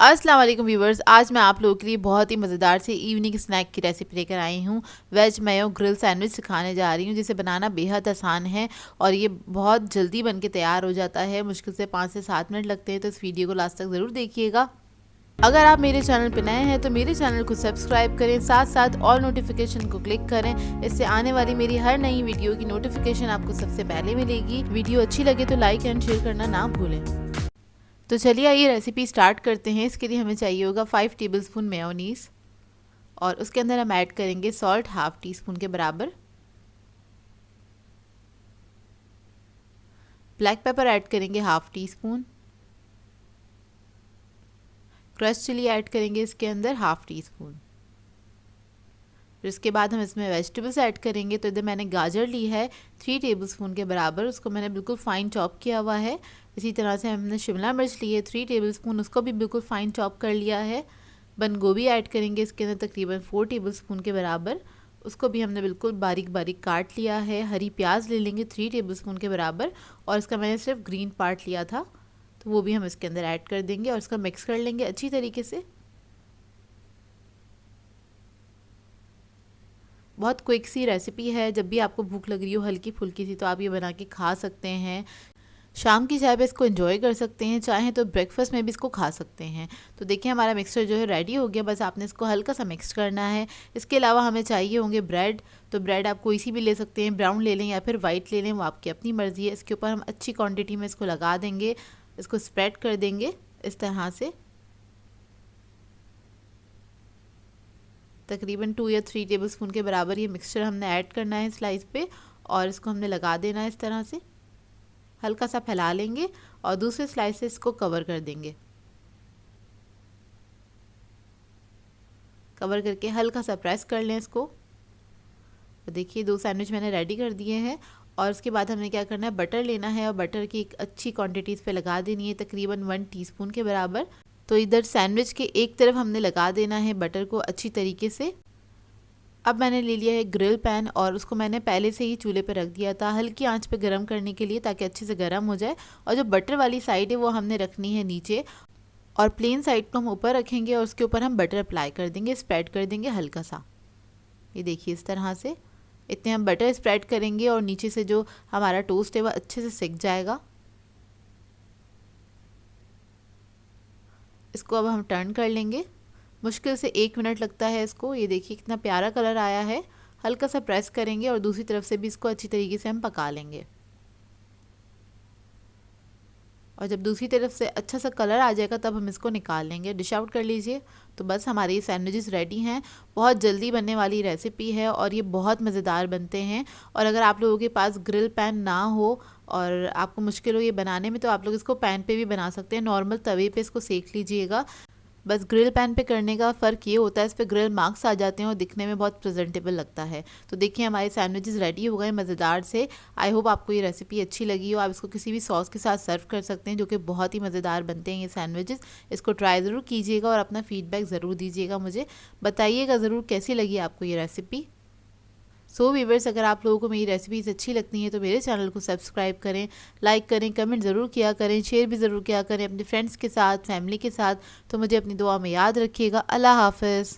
अस्सलाम वालेकुम व्यूवर्स, आज मैं आप लोगों के लिए बहुत ही मज़ेदार से इवनिंग स्नैक की रेसिपी लेकर आई हूँ। वेज मेयो ग्रिल सैंडविच सिखाने जा रही हूँ, जिसे बनाना बेहद आसान है और ये बहुत जल्दी बन के तैयार हो जाता है। मुश्किल से 5 से 7 मिनट लगते हैं, तो इस वीडियो को लास्ट तक ज़रूर देखिएगा। अगर आप मेरे चैनल पर नए हैं तो मेरे चैनल को सब्सक्राइब करें, साथ साथ ऑल नोटिफिकेशन को क्लिक करें। इससे आने वाली मेरी हर नई वीडियो की नोटिफिकेशन आपको सबसे पहले मिलेगी। वीडियो अच्छी लगे तो लाइक एंड शेयर करना ना भूलें। तो चलिए ये रेसिपी स्टार्ट करते हैं। इसके लिए हमें चाहिए होगा 5 टेबलस्पून मेयोनीज़ और उसके अंदर हम ऐड करेंगे सॉल्ट हाफ टी स्पून के बराबर, ब्लैक पेपर ऐड करेंगे half teaspoon, crush chilli add करेंगे इसके अंदर हाफ टी स्पून। फिर इसके बाद हम इसमें वेजिटेबल्स ऐड करेंगे। तो इधर मैंने गाजर ली है 3 टेबलस्पून के बराबर, उसको मैंने बिल्कुल फ़ाइन चॉप किया हुआ है। इसी तरह से हमने शिमला मिर्च ली है 3 टेबलस्पून, उसको भी बिल्कुल फ़ाइन चॉप कर लिया है। बंद गोभी ऐड करेंगे इसके अंदर तकरीबन 4 टेबलस्पून के बराबर, उसको भी हमने बिल्कुल बारीक बारीक काट लिया है। हरी प्याज ले लेंगे 3 टेबलस्पून के बराबर और इसका मैंने सिर्फ ग्रीन पार्ट लिया था, तो वो भी हम इसके अंदर ऐड कर देंगे और इसका मिक्स कर लेंगे अच्छी तरीके से। बहुत क्विक सी रेसिपी है, जब भी आपको भूख लग रही हो हल्की फुल्की सी तो आप ये बना के खा सकते हैं। शाम की चाय पे इसको एंजॉय कर सकते हैं, चाहें तो ब्रेकफास्ट में भी इसको खा सकते हैं। तो देखिए हमारा मिक्सचर जो है रेडी हो गया, बस आपने इसको हल्का सा मिक्स करना है। इसके अलावा हमें चाहिए होंगे ब्रेड। तो ब्रेड आप कोई सी भी ले सकते हैं, ब्राउन ले लें या फिर वाइट ले लें, वो आपकी अपनी मर्ज़ी है। इसके ऊपर हम अच्छी क्वान्टिटी में इसको लगा देंगे, इसको स्प्रेड कर देंगे इस तरह से। तकरीबन 2 या 3 टेबलस्पून के बराबर ये मिक्सचर हमने ऐड करना है स्लाइस पे और इसको हमने लगा देना है इस तरह से। हल्का सा फैला लेंगे और दूसरे स्लाइस से इसको कवर कर देंगे। कवर करके हल्का सा प्रेस कर लें इसको। तो देखिए 2 सैंडविच मैंने रेडी कर दिए हैं और उसके बाद हमने क्या करना है, बटर लेना है और बटर की एक अच्छी क्वांटिटी इस पे लगा देनी है, तकरीबन 1 टीस्पून के बराबर। तो इधर सैंडविच के एक तरफ हमने लगा देना है बटर को अच्छी तरीके से। अब मैंने ले लिया है ग्रिल पैन और उसको मैंने पहले से ही चूल्हे पर रख दिया था हल्की आंच पे गरम करने के लिए, ताकि अच्छे से गरम हो जाए। और जो बटर वाली साइड है वो हमने रखनी है नीचे और प्लेन साइड को हम ऊपर रखेंगे और उसके ऊपर हम बटर अप्लाई कर देंगे, स्प्रेड कर देंगे हल्का सा। ये देखिए इस तरह से इतने हम बटर स्प्रेड करेंगे और नीचे से जो हमारा टोस्ट है वह अच्छे से सिक जाएगा। इसको अब हम टर्न कर लेंगे, मुश्किल से 1 मिनट लगता है इसको। ये देखिए कितना प्यारा कलर आया है। हल्का सा प्रेस करेंगे और दूसरी तरफ से भी इसको अच्छी तरीके से हम पका लेंगे। और जब दूसरी तरफ से अच्छा सा कलर आ जाएगा तब हम इसको निकाल लेंगे, डिश आउट कर लीजिए। तो बस हमारे ये सैंडविचेस रेडी हैं। बहुत जल्दी बनने वाली रेसिपी है और ये बहुत मज़ेदार बनते हैं। और अगर आप लोगों के पास ग्रिल पैन ना हो और आपको मुश्किल हो ये बनाने में, तो आप लोग इसको पैन पे भी बना सकते हैं। नॉर्मल तवे पे इसको सेक लीजिएगा। बस ग्रिल पैन पे करने का फ़र्क ये होता है, इस पे ग्रिल मार्क्स आ जाते हैं और दिखने में बहुत प्रेजेंटेबल लगता है। तो देखिए हमारे सैंडविचेस रेडी हो गए मज़ेदार से। आई होप आपको ये रेसिपी अच्छी लगी हो। आप इसको किसी भी सॉस के साथ सर्व कर सकते हैं, जो कि बहुत ही मज़ेदार बनते हैं ये सैंडविचेस। इसको ट्राई ज़रूर कीजिएगा और अपना फ़ीडबैक ज़रूर दीजिएगा, मुझे बताइएगा ज़रूर कैसी लगी आपको ये रेसिपी। सो व्यूअर्स, अगर आप लोगों को मेरी रेसिपीज़ अच्छी लगती हैं तो मेरे चैनल को सब्सक्राइब करें, लाइक करें, कमेंट ज़रूर किया करें, शेयर भी ज़रूर किया करें अपने फ्रेंड्स के साथ, फैमिली के साथ। तो मुझे अपनी दुआ में याद रखिएगा। अल्लाह हाफ़िज़।